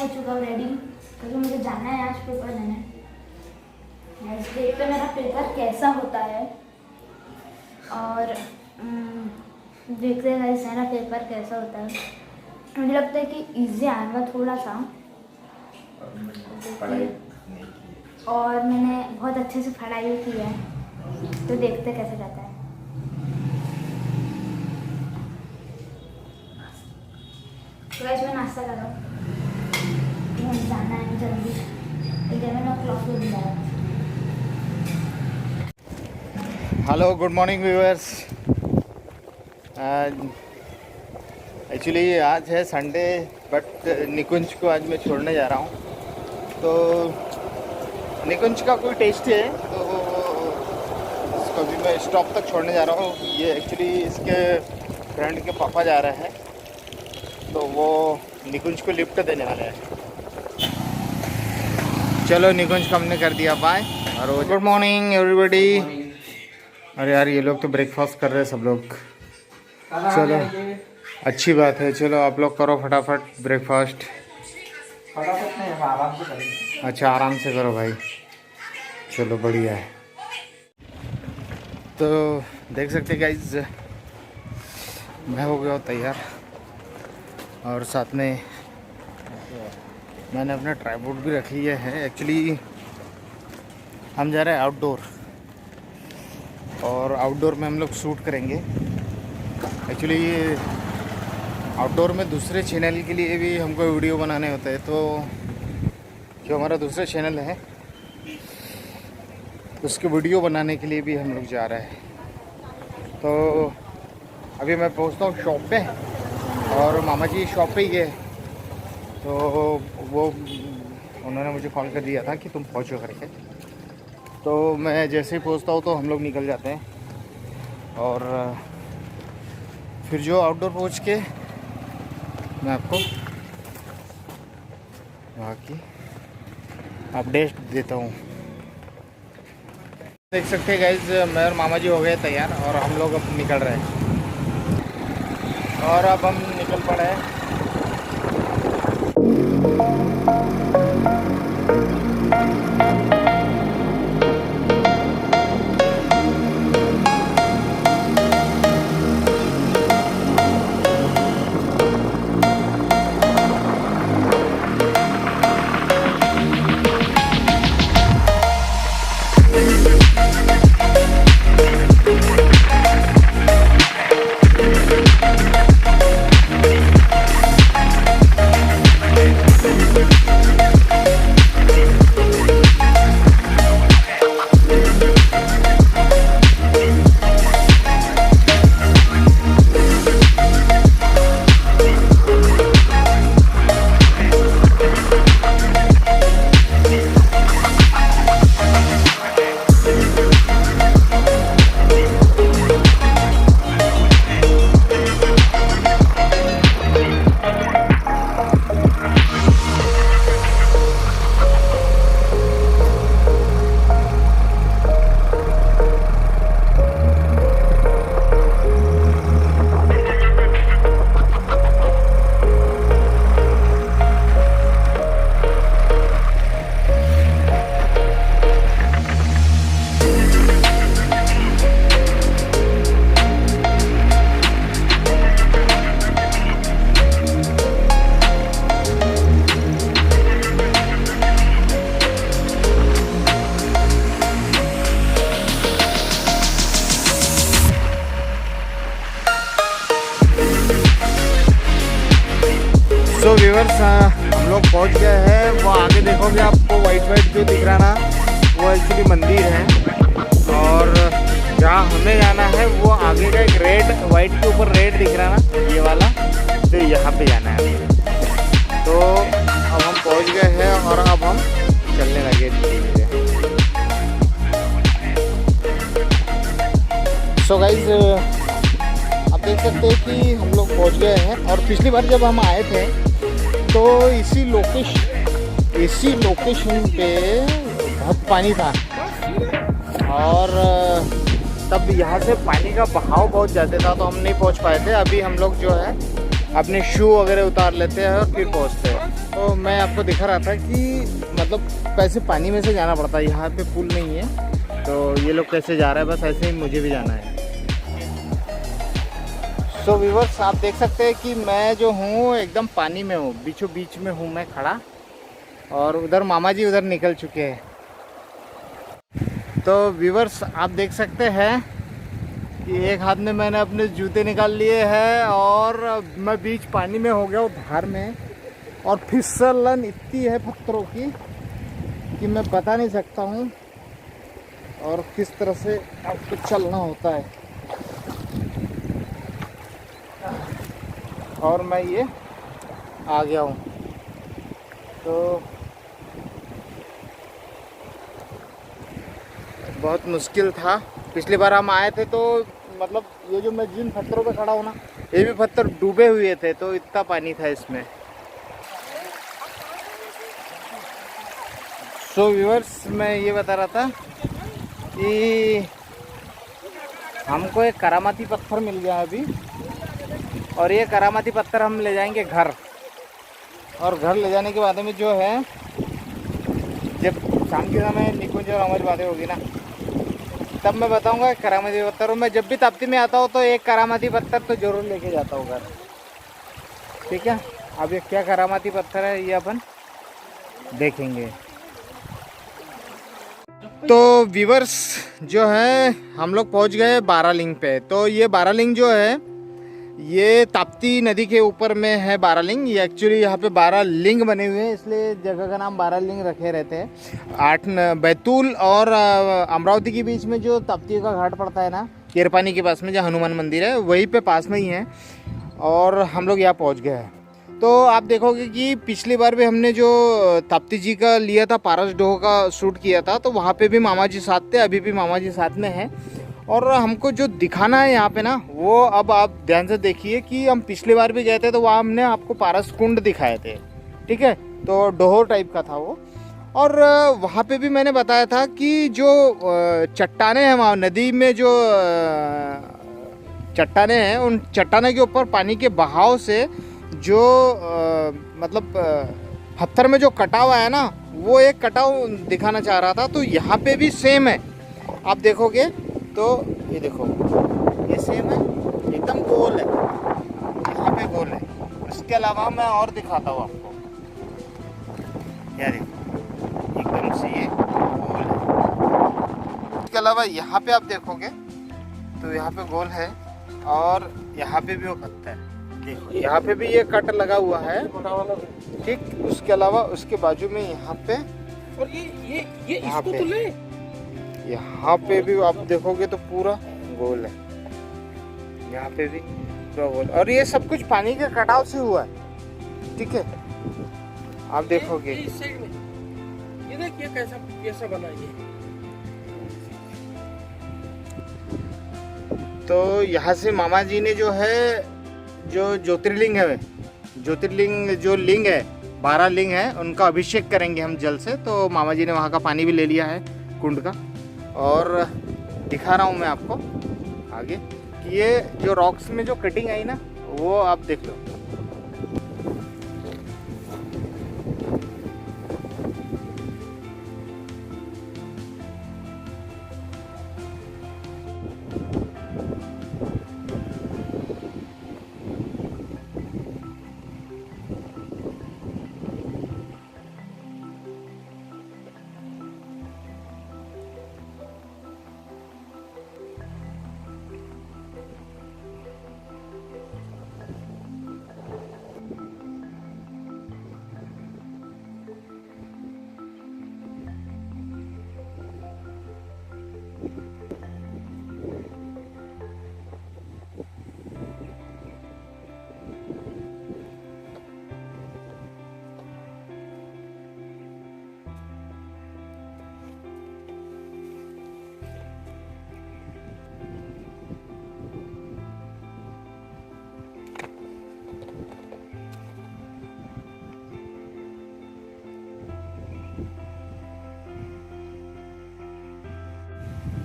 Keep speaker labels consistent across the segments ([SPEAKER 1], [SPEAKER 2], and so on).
[SPEAKER 1] हो चुका हूँ रेडी, क्योंकि मुझे जाना है आज पेपर देने। देखते मेरा पेपर कैसा होता है और देखते हैं गाइस मेरा पेपर कैसा होता है। मुझे लगता है कि इजी आएगा थोड़ा सा, और मैंने बहुत अच्छे से पढ़ाई की है, तो देखते कैसे जाता है। तो गाइस मैं नाश्ता कर रहा हूँ, मुझे जाना है जल्दी, 11 o'clock हो जाएगा।
[SPEAKER 2] Hello, good morning viewers. Actually आज है संडे, बट निकुंज को आज मैं छोड़ने जा रहा हूँ। तो निकुंज का कोई टेस्ट है, तो इसको भी मैं स्टॉप तक छोड़ने जा रहा हूँ। ये एक्चुअली इसके फ्रेंड के पापा जा रहे हैं, तो वो निकुंज को लिफ्ट देने वाले हैं। चलो, निकुंज को हमने कर दिया बाय। और गुड मॉर्निंग एवरीबॉडी। अरे यार, ये लोग तो ब्रेकफास्ट कर रहे हैं सब लोग। चलो, अच्छी बात है। चलो आप लोग करो फटाफट ब्रेकफास्ट।
[SPEAKER 3] फटाफट नहीं, आराम से करेंगे।
[SPEAKER 2] अच्छा, आराम से करो भाई। चलो, बढ़िया है। तो देख सकते गाइज, मैं हो गया हूँ तैयार, और साथ में मैंने अपना ट्राइपॉड भी रख लिया है। एक्चुअली हम जा रहे हैं आउटडोर, और आउटडोर में हम लोग शूट करेंगे। एक्चुअली आउटडोर में दूसरे चैनल के लिए भी हमको वीडियो बनाने होते हैं, तो जो हमारा दूसरा चैनल है उसके वीडियो बनाने के लिए भी हम लोग जा रहे हैं। तो अभी मैं पहुंचता हूँ शॉप पे, और मामा जी शॉप पे ही है, तो वो उन्होंने मुझे कॉल कर दिया था कि तुम पहुँचो करके। तो मैं जैसे ही पहुंचता हूँ तो हम लोग निकल जाते हैं, और फिर जो आउटडोर पहुंच के मैं आपको वहाँ की अपडेट देता हूँ। देख सकते हैं गाइज, मैं और मामा जी हो गए तैयार, और हम लोग अब निकल रहे हैं, और अब हम निकल पड़े हैं। सो व्यूअर्स, हम लोग पहुंच गए हैं। वो आगे देखोगे आपको वाइट वाइट जो दिख रहा ना, वो एक्चुअली मंदिर है, और जहाँ हमें जाना है वो आगे का एक रेड, वाइट के ऊपर रेड दिख रहा ना, ये वाला, तो यहाँ पे जाना है। तो अब हम पहुंच गए हैं, और अब हम चलने लगे धीरे-धीरे। सो गाइज, आप देख सकते हैं कि हम लोग पहुंच गए हैं, और पिछली बार जब हम आए थे तो इसी लोकेशन पे बहुत पानी था, और तब यहाँ से पानी का बहाव बहुत ज़्यादा था, तो हम नहीं पहुँच पाए थे। अभी हम लोग जो है अपने शू वगैरह उतार लेते हैं और फिर पहुंचते हैं। तो मैं आपको दिखा रहा था कि मतलब कैसे पानी में से जाना पड़ता है, यहाँ पे पुल नहीं है तो ये लोग कैसे जा रहे हैं, बस ऐसे ही मुझे भी जाना है। सो व्यूअर्स, आप देख सकते हैं कि मैं जो हूँ एकदम पानी में हूँ, बीचों बीच में हूँ मैं खड़ा, और उधर मामा जी उधर निकल चुके हैं। तो व्यूअर्स, आप देख सकते हैं कि एक हाथ में मैंने अपने जूते निकाल लिए हैं और मैं बीच पानी में हो गया हूँ, धार में, और फिसलन इतनी है पत्थरों की कि मैं बता नहीं सकता हूँ और किस तरह से आपको चलना होता है। और मैं ये आ गया हूँ। तो बहुत मुश्किल था, पिछली बार हम आए थे तो मतलब ये जो मैं जिन पत्थरों पे खड़ा हूँ ना, ये भी पत्थर डूबे हुए थे, तो इतना पानी था इसमें। सो व्यूअर्स, मैं ये बता रहा था कि हमको एक करामाती पत्थर मिल गया अभी, और ये करामाती पत्थर हम ले जाएंगे घर, और घर ले जाने के बाद में जो है, जब शाम के समय निकुंज और हमारी बातें होगी ना, तब मैं बताऊंगा करामाती पत्थर। मैं जब भी ताप्ती में आता हूँ तो एक करामाती पत्थर तो ज़रूर लेके जाता हूँ घर, ठीक है। अब ये क्या करामाती पत्थर है ये अपन देखेंगे। तो व्यूअर्स, जो है हम लोग पहुँच गए बारालिंग पे। तो ये बारालिंग जो है ये ताप्ती नदी के ऊपर में है बारालिंग। ये एक्चुअली यहाँ पे 12 लिंग बने हुए हैं, इसलिए जगह का नाम बारालिंग रखे रहते हैं। बैतूल और अमरावती के बीच में जो ताप्ती का घाट पड़ता है ना, केरपानी के पास में जो हनुमान मंदिर है, वहीं पे पास में ही है, और हम लोग यहाँ पहुँच गए हैं। तो आप देखोगे कि पिछली बार भी हमने जो ताप्ती जी का लिया था, पारस डोह का शूट किया था, तो वहाँ पे भी मामा जी साथ थे, अभी भी मामा जी साथ में हैं। और हमको जो दिखाना है यहाँ पे ना, वो अब आप ध्यान से देखिए कि हम पिछली बार भी गए थे तो वहाँ हमने आपको पारस कुंड दिखाए थे, ठीक है। तो डोहो टाइप का था वो। और वहाँ पे भी मैंने बताया था कि जो चट्टाने हैं वहाँ नदी में, जो चट्टाने हैं, उन चट्टाने के ऊपर पानी के बहाव से जो मतलब पत्थर में जो कटाव है ना, वो एक कटाव दिखाना चाह रहा था। तो यहाँ पे भी सेम है, आप देखोगे तो ये देखो, ये सेम है, एकदम गोल है, यहाँ पे गोल है। इसके अलावा मैं और दिखाता हूँ आपको, यार एकदम से ये गोल है। इसके अलावा यहाँ पे आप देखोगे तो यहाँ पे गोल है, और यहाँ पे भी वो पत्थर है, देखो यहाँ पे भी ये कट लगा हुआ है, ठीक। उसके अलावा उसके बाजू में यहाँ पे,
[SPEAKER 3] और ये
[SPEAKER 2] यहाँ
[SPEAKER 3] इसको
[SPEAKER 2] पे,
[SPEAKER 3] तो ले,
[SPEAKER 2] यहाँ पे भी आप देखोगे तो पूरा गोल है, यहाँ पे भी पूरा गोल, और ये सब कुछ पानी के कटाव से हुआ है, ठीक है। आप देखोगे
[SPEAKER 3] इस साइड में ये देखिए कैसा बना ये।
[SPEAKER 2] तो यहाँ से मामा जी ने जो है, जो ज्योतिर्लिंग है, ज्योतिर्लिंग जो लिंग है, 12 लिंग है, उनका अभिषेक करेंगे हम जल से। तो मामा जी ने वहाँ का पानी भी ले लिया है कुंड का, और दिखा रहा हूँ मैं आपको आगे कि ये जो रॉक्स में जो कटिंग आई ना, वो आप देख लो।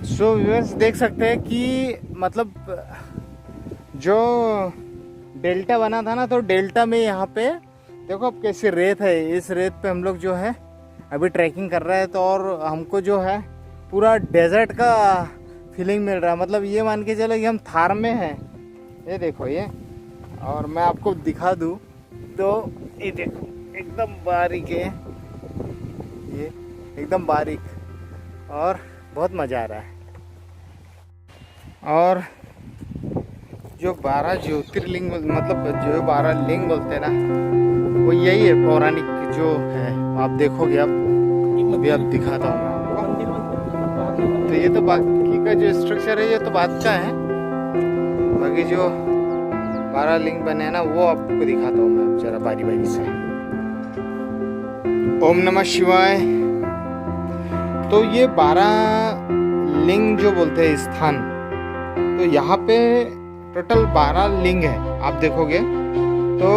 [SPEAKER 2] सो व्यूअर्स, देख सकते हैं कि मतलब जो डेल्टा बना था ना, तो डेल्टा में यहाँ पे देखो अब कैसी रेत है। इस रेत पे हम लोग जो है अभी ट्रैकिंग कर रहे हैं, तो और हमको जो है पूरा डेजर्ट का फीलिंग मिल रहा है। मतलब ये मान के चलो कि हम थार में हैं। ये देखो ये, और मैं आपको दिखा दूँ तो ये देखो एकदम बारीक है ये, एकदम बारीक, और बहुत मज़ा आ रहा है। और जो 12 ज्योतिर्लिंग, मतलब जो 12 लिंग बोलते हैं ना, वो यही है पौराणिक जो है। आप देखोगे, अब अभी आप दिखाता हूँ मैं आपको। तो ये तो बाकी का जो स्ट्रक्चर है ये तो बात का है, बाकी जो 12 लिंग बने हैं ना वो आपको दिखाता हूँ मैं जरा बारी बारी से। ओम नमः शिवाय। तो ये 12 लिंग जो बोलते हैं स्थान, तो यहाँ पे टोटल 12 लिंग है। आप देखोगे तो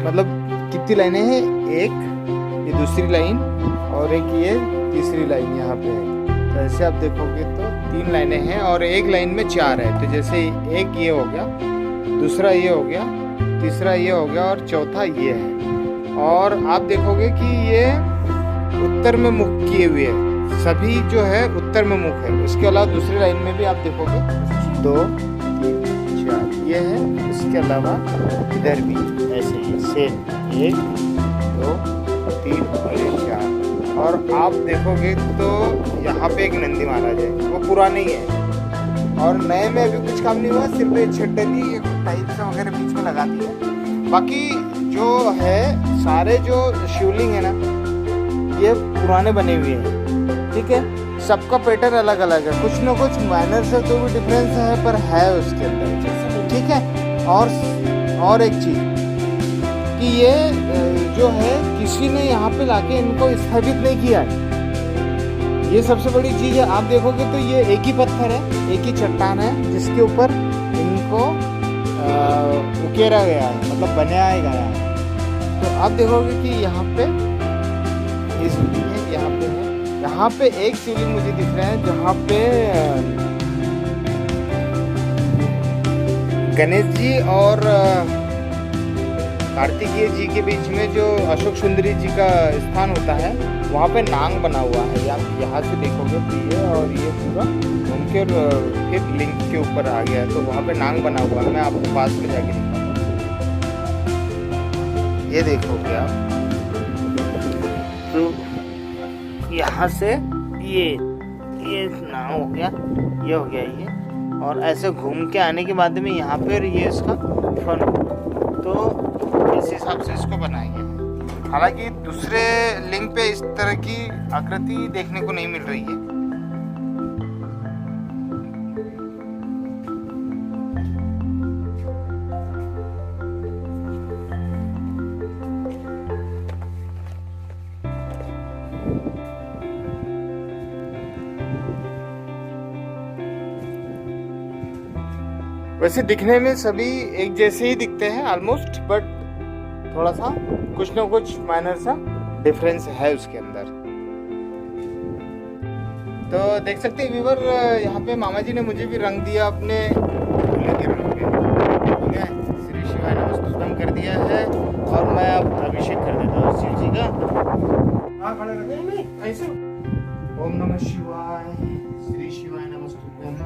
[SPEAKER 2] मतलब कितनी लाइनें हैं, एक ये दूसरी लाइन और एक ये तीसरी लाइन यहाँ पे है। तो ऐसे आप देखोगे तो 3 लाइनें हैं और एक लाइन में 4 है। तो जैसे एक ये हो गया, दूसरा ये हो गया, तीसरा ये हो गया और चौथा ये है। और आप देखोगे कि ये उत्तर में मुख किए हुए है, सभी जो है उत्तर में मुख है। उसके अलावा दूसरी लाइन में भी आप देखोगे 2 3 4 ये है। इसके अलावा इधर भी ऐसे ही सेम 1 2 3 और 4। और आप देखोगे तो यहाँ पे एक नंदी महाराज है, वो पुराने ही है और नए में अभी कुछ काम नहीं हुआ, सिर्फ एक छत डली टाइल्स वगैरह बीच में लगा दी है। बाकी जो है सारे जो शिवलिंग है ना ये पुराने बने हुए हैं, ठीक है। सबका पैटर्न अलग अलग है, कुछ ना कुछ माइनर से तो भी डिफरेंस है पर है उसके अंदर, ठीक है। और एक चीज़ कि ये जो है किसी ने यहाँ पे लाके इनको स्थापित नहीं किया है, ये सबसे बड़ी चीज़ है। आप देखोगे तो ये एक ही पत्थर है, एक ही चट्टान है जिसके ऊपर इनको उकेरा गया है, मतलब बनाया गया है। तो आप देखोगे कि यहाँ पे इस यहाँ पे है, यहाँ पे एक शिवलिंग मुझे दिख रहा है जहाँ पे गणेश जी और कार्तिकेय जी के बीच में जो अशोक सुंदरी जी का स्थान होता है वहाँ पे नांग बना हुआ है। आप यहाँ से देखोगे तो ये और ये पूरा उनके फिर लिंग के ऊपर आ गया है, तो वहाँ पे नांग बना हुआ है। मैं आपको पास में जाके दिखाता हूँ, ये देखोगे आप तो यहाँ से ये नाव हो गया, ये हो गया ये, और ऐसे घूम के आने के बाद में यहाँ पर ये इसका फन, तो इस हिसाब से इसको बनाया गया है। हालांकि दूसरे लिंग पे इस तरह की आकृति देखने को नहीं मिल रही है। वैसे दिखने में सभी एक जैसे ही दिखते हैं ऑलमोस्ट, बट थोड़ा सा कुछ ना कुछ माइनर सा डिफरेंस है उसके अंदर। तो देख सकते हैं व्यूवर, यहाँ पे मामा जी ने मुझे भी रंग दिया अपने फूलों के रंग पे, ठीक है। श्री शिवाय नमस्तुभ्यम कर दिया है और मैं अब अभिषेक कर देता हूँ शिव जी का। खड़े रखे ऐसे। ओम नमः शिवाय, श्री शिवाय नमस्तुभ्यम।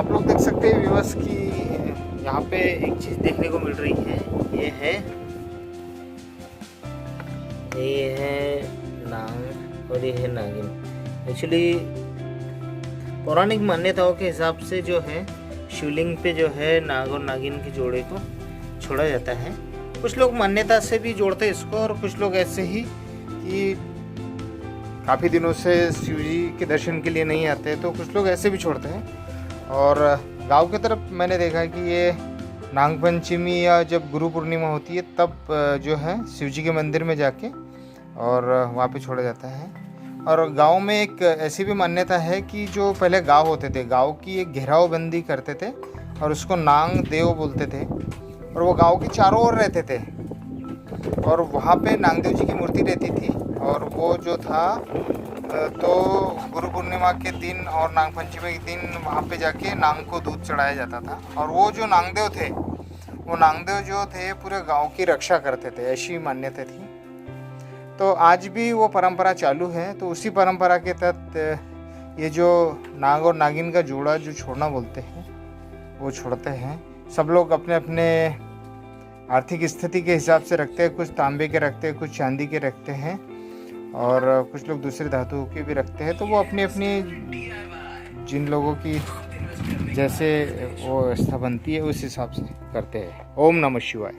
[SPEAKER 2] आप लोग देख सकते हैं व्यूअर्स की यहाँ पे एक चीज़ देखने को मिल रही है। ये है नाग और ये है नागिन। एक्चुअली पौराणिक मान्यताओं के हिसाब से जो है शिवलिंग पे जो है नाग और नागिन के जोड़े को छोड़ा जाता है। कुछ लोग मान्यता से भी जोड़ते हैं इसको, और कुछ लोग ऐसे ही कि काफ़ी दिनों से शिव जी के दर्शन के लिए नहीं आते, तो कुछ लोग ऐसे भी छोड़ते हैं। और गांव की तरफ मैंने देखा है कि ये नाग पंचमी या जब गुरु पूर्णिमा होती है तब जो है शिव जी के मंदिर में जाके और वहाँ पे छोड़ा जाता है। और गांव में एक ऐसी भी मान्यता है कि जो पहले गांव होते थे, गांव की एक घेरावबंदी करते थे और उसको नाग देव बोलते थे, और वो गांव के चारों ओर रहते थे और वहाँ पे नागदेव जी की मूर्ति रहती थी। और वो जो था तो गुरु पूर्णिमा के दिन और नाग पंचमी के दिन वहाँ पे जाके नाग को दूध चढ़ाया जाता था। और वो जो नागदेव थे, वो नागदेव जो थे पूरे गांव की रक्षा करते थे, ऐसी मान्यता थी। तो आज भी वो परंपरा चालू है। तो उसी परंपरा के तहत ये जो नाग और नागिन का जोड़ा जो छोड़ना बोलते हैं वो छोड़ते हैं। सब लोग अपने अपने आर्थिक स्थिति के हिसाब से रखते हैं, कुछ तांबे के रखते हैं, कुछ चांदी के रखते हैं और कुछ लोग दूसरे धातुओं के भी रखते हैं। तो वो अपनी अपनी जिन लोगों की जैसे वो व्यवस्था बनती है उस हिसाब से करते हैं। ओम नमः शिवाय।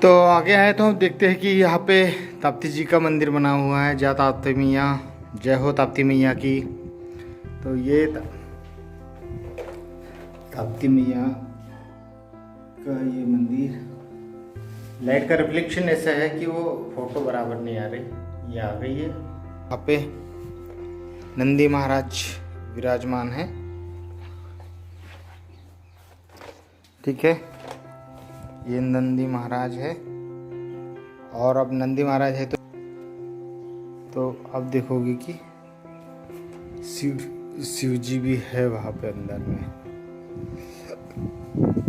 [SPEAKER 2] तो आगे आए तो हम देखते हैं कि यहाँ पे ताप्ती जी का मंदिर बना हुआ है। जय ताप्ती मैया, जय हो ताप्ती मैया की। तो ये ताप्ती मैया का ये मंदिर, लाइट का रिफ्लेक्शन ऐसा है कि वो फोटो बराबर नहीं आ रही, ये आ गई है। यहाँ पे नंदी महाराज विराजमान है, ठीक है, ये नंदी महाराज है। और अब नंदी महाराज है तो अब देखोगे कि शिव जी भी है वहाँ पे अंदर में।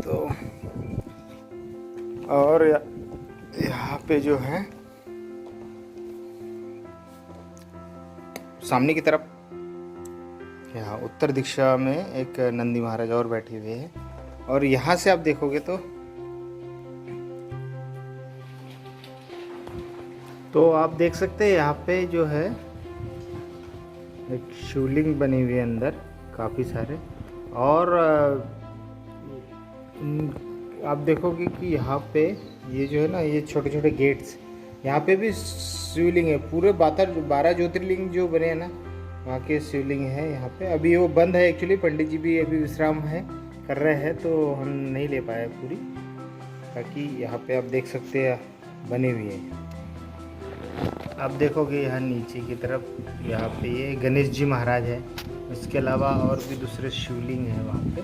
[SPEAKER 2] तो और यहाँ पे जो है सामने की तरफ यहाँ उत्तर दिशा में एक नंदी महाराज और बैठे हुए हैं। और यहाँ से आप देखोगे तो आप देख सकते हैं यहाँ पे जो है एक शिवलिंग बनी हुई है अंदर काफ़ी सारे। और आप देखोगे कि यहाँ पे ये जो है ना, ये छोटे छोटे गेट्स, यहाँ पे भी शिवलिंग है। पूरे 12 ज्योतिर्लिंग जो बने हैं ना, वहाँ के शिवलिंग है यहाँ पे। अभी वो बंद है एक्चुअली, पंडित जी भी अभी विश्राम कर रहे हैं, तो हम नहीं ले पाए पूरी। ताकि यहाँ पे आप देख सकते हैं बने हुए हैं। आप देखोगे यहाँ नीचे की तरफ, यहाँ पे ये गणेश जी महाराज है। इसके अलावा और भी दूसरे शिवलिंग हैं वहाँ पे।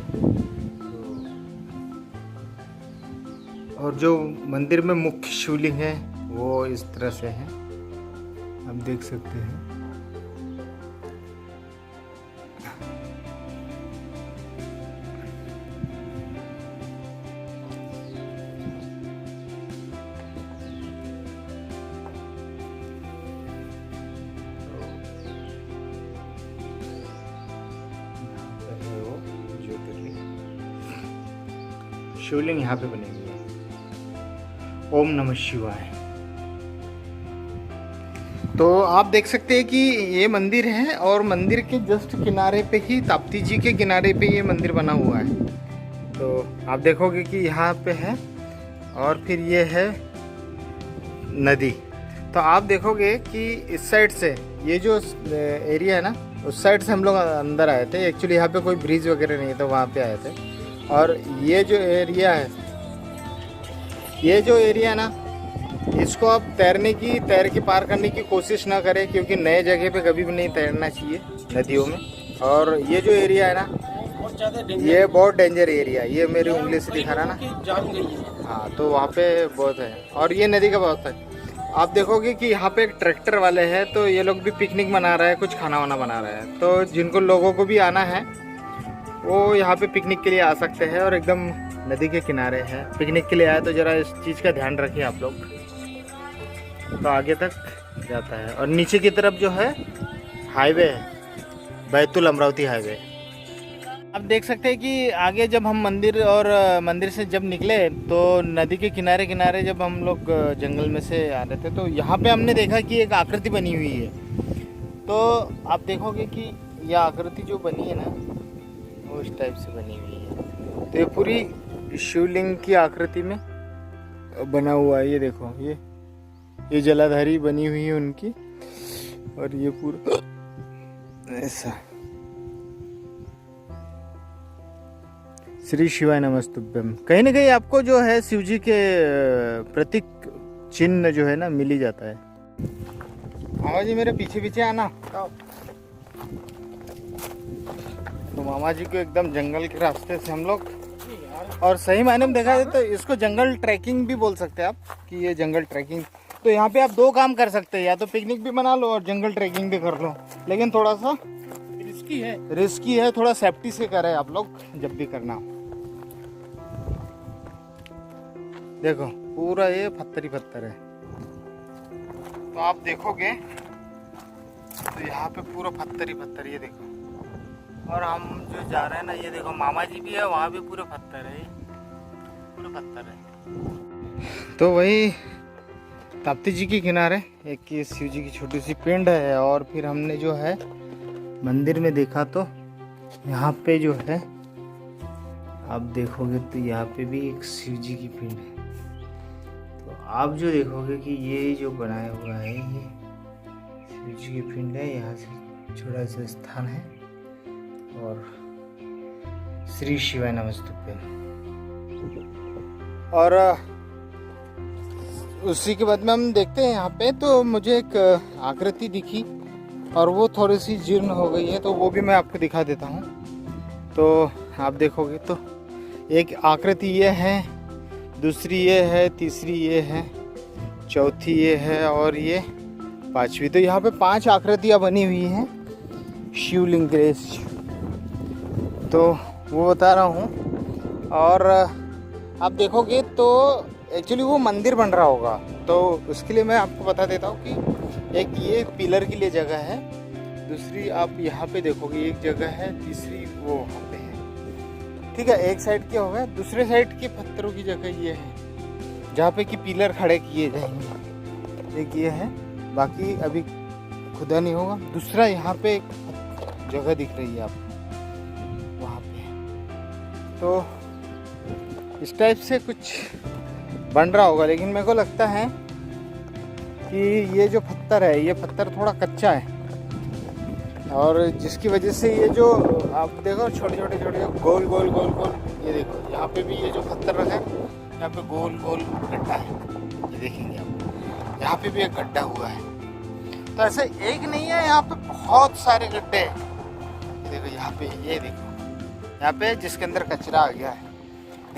[SPEAKER 2] और जो मंदिर में मुख्य शिवलिंग है वो इस तरह से है, आप देख सकते हैं। शिवलिंग यहाँ पे बने हुए हैं। ओम नमः शिवाय। तो आप देख सकते हैं कि ये मंदिर है और मंदिर के जस्ट किनारे पे ही, ताप्ती जी के किनारे पे ये मंदिर बना हुआ है। तो आप देखोगे कि यहाँ पे है और फिर ये है नदी। तो आप देखोगे कि इस साइड से ये जो एरिया है ना, उस साइड से हम लोग अंदर आए थे। एक्चुअली यहाँ पे कोई ब्रिज वगैरह नहीं था, वहाँ पे आए थे। और ये जो एरिया है ना, इसको आप तैर के पार करने की कोशिश ना करें, क्योंकि नए जगह पे कभी भी नहीं तैरना चाहिए नदियों में। और ये जो एरिया है ना, ये बहुत डेंजर एरिया है। ये मेरी उंगली से दिखा रहा ना, हाँ, तो वहाँ पे बहुत है। और ये नदी का बहुत है। आप देखोगे कि यहाँ पे एक ट्रैक्टर वाले हैं, तो ये लोग भी पिकनिक मना रहे हैं, कुछ खाना वाना बना रहे हैं। तो जिनको लोगों को भी आना है वो यहाँ पे पिकनिक के लिए आ सकते हैं। और एकदम नदी के किनारे है। पिकनिक के लिए आए तो ज़रा इस चीज़ का ध्यान रखिए आप लोग। तो आगे तक जाता है और नीचे की तरफ जो है हाईवे है, बैतूल अमरावती हाईवे। आप देख सकते हैं कि आगे जब हम मंदिर से जब निकले तो नदी के किनारे किनारे जब हम लोग जंगल में से आ रहे थे तो यहाँ पे हमने देखा कि एक आकृति बनी हुई है। तो आप देखोगे कि यह आकृति जो बनी है ना वो इस टाइप से बनी हुई है। तो ये पूरी शिवलिंग की आकृति में बना हुआ है। ये देखो ये जलाधारी बनी हुई है उनकी, और ये पूरा ऐसा। श्री शिवाय नमस्तुभ्यम। कहीं ना कहीं आपको जो है शिव जी के प्रतीक चिन्ह जो है ना मिल ही जाता है। मामा जी मेरे पीछे पीछे आना। तो मामा जी को एकदम जंगल के रास्ते से हम लोग, और सही मायने में देखा जाए तो इसको जंगल ट्रैकिंग भी बोल सकते हैं आप, कि ये जंगल ट्रैकिंग। तो यहाँ पे आप दो काम कर सकते हैं, या तो पिकनिक भी बना लो और जंगल ट्रैकिंग भी कर लो, लेकिन थोड़ा सा रिस्की है, थोड़ा सेफ्टी से करें आप लोग जब भी करना। देखो पूरा ये पत्थर ही पत्थर है। तो आप देखोगे तो यहाँ पे पूरा पत्थर ही पत्थर, ये देखो। और हम जो जा रहे हैं ना, ये देखो मामा जी भी है, वहाँ भी पूरे पत्थर है, पूरे पत्थर है। तो वही ताप्ती जी के किनारे एक ये शिव जी की छोटी सी पिंड है, और फिर हमने जो है मंदिर में देखा तो यहाँ पे जो है आप देखोगे तो यहाँ पे भी एक शिव जी की पिंड है। तो आप जो देखोगे कि ये जो बनाया हुआ है ये शिव जी की पिंड है, यहाँ से छोटा सा स्थान है। और श्री शिवाय नमस्तुभ्यम। और उसी के बाद में हम देखते हैं यहाँ पे, तो मुझे एक आकृति दिखी और वो थोड़ी सी जीर्ण हो गई है, तो वो भी मैं आपको दिखा देता हूँ। तो आप देखोगे तो एक आकृति ये है, दूसरी ये है, तीसरी ये है, चौथी ये है, और ये पांचवी। तो यहाँ पे 5 आकृतियाँ बनी हुई हैं शिवलिंग के। तो वो बता रहा हूँ। और आप देखोगे तो एक्चुअली वो मंदिर बन रहा होगा, तो उसके लिए मैं आपको बता देता हूँ कि एक ये पिलर के लिए जगह है, दूसरी आप यहाँ पे देखोगे एक जगह है, तीसरी वो वहाँ पे है। ठीक है, एक साइड क्या होगा, दूसरे साइड के पत्थरों की जगह ये है जहाँ पे कि पिलर खड़े किए जाएंगे। एक ये है, बाकी अभी खुदा नहीं होगा। दूसरा यहाँ पे एक जगह दिख रही है आपको वहाँ पे। तो इस टाइप से कुछ बन रहा होगा, लेकिन मेरे को लगता है कि ये जो पत्थर है, ये पत्थर थोड़ा कच्चा है, और जिसकी वजह से ये जो आप देखो छोटे छोटे गोल गोल गोल गोल, ये देखो यहाँ पे भी ये जो पत्थर रखा है, यहाँ पे गोल गोल गड्ढा है, ये देखेंगे आप, यहाँ पे भी एक गड्ढा हुआ है। तो ऐसे एक नहीं है, यहाँ पे बहुत सारे गड्ढे हैं। ये देखो यहाँ पे, ये देखो यहाँ पे जिसके अंदर कचरा आ गया है,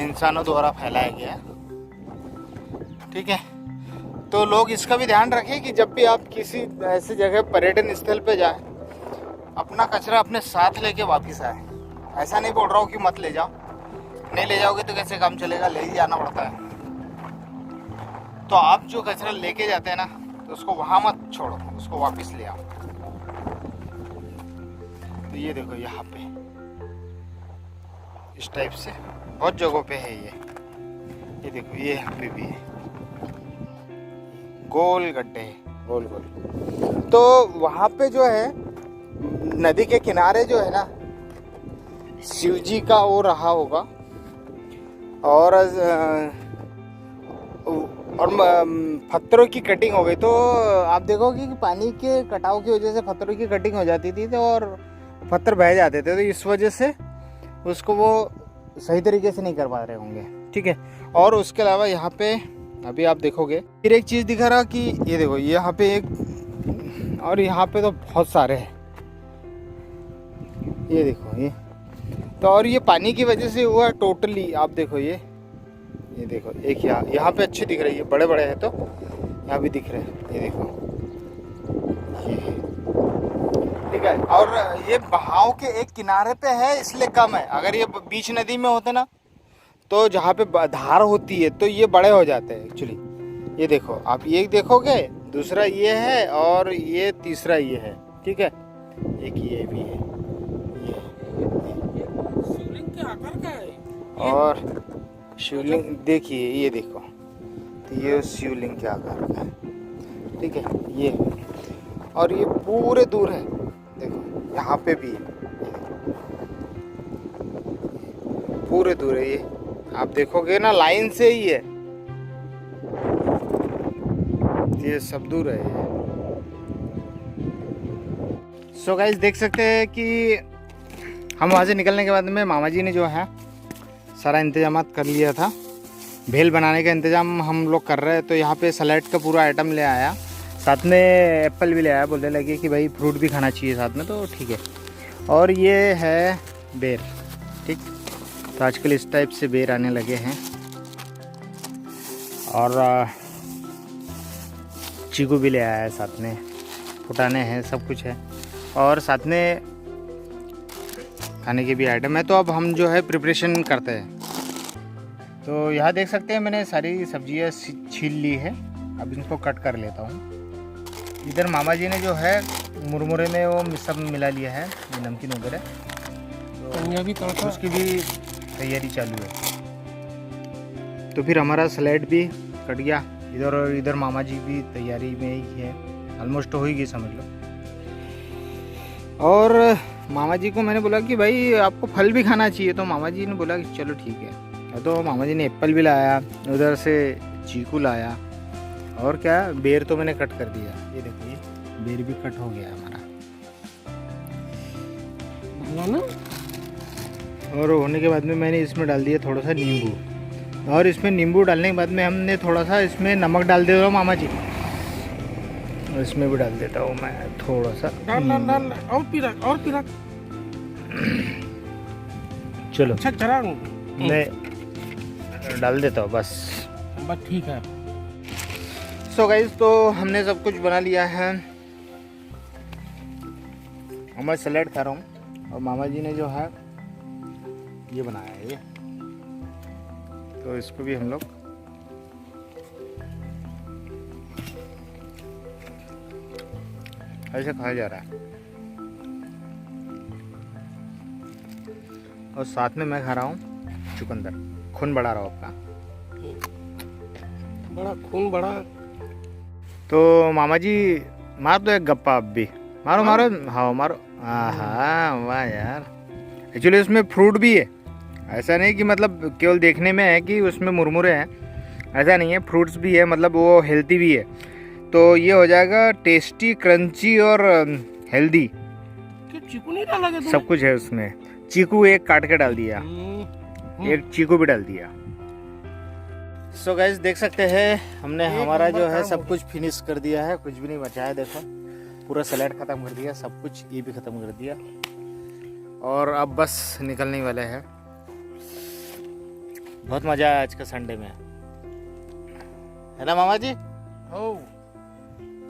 [SPEAKER 2] इंसानों द्वारा फैलाया गया है। ठीक है, तो लोग इसका भी ध्यान रखें कि जब भी आप किसी ऐसी जगह पर्यटन स्थल पे जाएं, अपना कचरा अपने साथ लेके वापस आए। ऐसा नहीं बोल रहा हूँ कि मत ले जाओ, नहीं ले जाओगे तो कैसे काम चलेगा, ले ही जाना पड़ता है। तो आप जो कचरा लेके जाते हैं ना, तो उसको वहाँ मत छोड़ो, उसको वापस ले आओ। तो ये देखो यहाँ पे इस टाइप से बहुत जगहों पे है ये देखो, ये यहाँ पे भी है, गोल गड्ढे गोल गोल। तो वहाँ पे जो है नदी के किनारे जो है ना, शिव जी का वो रहा होगा, और पत्थरों की कटिंग हो गई। तो आप देखोगे कि पानी के कटाव की वजह से पत्थरों की कटिंग हो जाती थी, तो और पत्थर बह जाते थे, तो इस वजह से उसको वो सही तरीके से नहीं कर पा रहे होंगे। ठीक है, और उसके अलावा यहाँ पे अभी आप देखोगे फिर एक चीज़ दिखा रहा कि ये देखो यहाँ पे एक, और यहाँ पे तो बहुत सारे हैं, ये देखो ये तो, और ये पानी की वजह से हुआ टोटली। आप देखो ये देखो, एक यहाँ पे अच्छी दिख रही है, बड़े बड़े हैं तो यहाँ भी दिख रहे हैं, ये देखो ये। ठीक है, और ये बहाव के एक किनारे पे है इसलिए कम है। अगर ये बीच नदी में होते ना, तो जहाँ पे धार होती है तो ये बड़े हो जाते हैं एक्चुअली। ये देखो आप, ये देखोगे, दूसरा ये है, और ये तीसरा ये है। ठीक है, एक ये भी है, ये
[SPEAKER 3] शिवलिंग के आकार का है।
[SPEAKER 2] और शिवलिंग देखिए, ये देखो, तो ये शिवलिंग के आकार का है, ठीक है ये। और ये पूरे दूर है, देखो यहाँ पे भी है, पूरे दूर है ये, आप देखोगे ना लाइन से ही है, ये सब दूर है ये। सो गाइस देख सकते हैं कि हम वहाँ से निकलने के बाद में मामा जी ने जो है सारा इंतजाम कर लिया था। भेल बनाने का इंतज़ाम हम लोग कर रहे हैं, तो यहाँ पे सलाद का पूरा आइटम ले आया, साथ में एप्पल भी ले आया, बोलने लगे कि भाई फ्रूट भी खाना चाहिए साथ में, तो ठीक है। और ये है बेर, ठीक, तो आजकल इस टाइप से बेर आने लगे हैं। और चीकू भी ले आया है साथ में, फुटाने हैं, सब कुछ है, और साथ में खाने के भी आइटम है। तो अब हम जो है प्रिपरेशन करते हैं। तो यहाँ देख सकते हैं मैंने सारी सब्जियाँ छील ली है, अब इनको कट कर लेता हूँ। इधर मामा जी ने जो है मुरमुरे में वो सब मिला लिया है, ये नमकीन वगैरह,
[SPEAKER 3] तो भी तड़का,
[SPEAKER 2] उसकी भी तैयारी चालू है। तो फिर हमारा सलाद भी कट गया इधर, और इधर मामा जी भी तैयारी में ही है, ऑलमोस्ट हो ही गई समझ लो। और मामा जी को मैंने बोला कि भाई आपको फल भी खाना चाहिए, तो मामा जी ने बोला कि चलो ठीक है। तो मामा जी ने एप्पल भी लाया, उधर से चीकू लाया, और क्या बेर तो मैंने कट कर दिया, ये देखिए बेर भी कट हो गया हमारा। और होने के बाद में मैंने इसमें डाल दिया थोड़ा सा नींबू, और इसमें नींबू डालने के बाद में हमने थोड़ा सा इसमें नमक डाल देता हूँ मामा जी, और इसमें भी डाल देता हूँ मैं थोड़ा सा
[SPEAKER 3] डाल और पीरा
[SPEAKER 2] चलो
[SPEAKER 3] अच्छा चरा
[SPEAKER 2] मैं डाल देता हूँ बस
[SPEAKER 3] ठीक है।
[SPEAKER 2] सो गाइस तो हमने सब कुछ बना लिया है, मैं सलाद खा रहा हूँ, और मामा जी ने जो है ये बनाया है ये, तो इसको भी हम लोग ऐसे खाया जा रहा है। और साथ में मैं खा रहा हूँ चुकंदर, खून बढ़ा रहा हूँ अपना,
[SPEAKER 3] बड़ा खून बड़ा।
[SPEAKER 2] तो मामा जी मार दो एक गप्पा, अब भी मारो मारो, हाँ मारो। हाँ वाह यार, एक्चुअली उसमें फ्रूट भी है, ऐसा नहीं कि मतलब केवल देखने में है कि उसमें मुरमुरे हैं, ऐसा नहीं है, फ्रूट्स भी है, मतलब वो हेल्दी भी है, तो ये हो जाएगा टेस्टी, क्रंची और हेल्दी।
[SPEAKER 3] चीकू नहीं डाला गया
[SPEAKER 2] सब कुछ है उसमें, चीकू एक काट के डाल दिया, एक चीकू भी डाल दिया। सो गाइस देख सकते हैं हमने हमारा जो है सब कुछ फिनिश कर दिया है, कुछ भी नहीं बचा है, देखो पूरा सलाद खत्म कर दिया, सब कुछ ये भी खत्म कर दिया, और अब बस निकलने वाले हैं। बहुत मजा आया आज का संडे में, है ना मामा जी?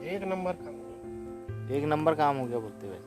[SPEAKER 3] एक नंबर काम
[SPEAKER 2] काम हो गया बोलते हुए।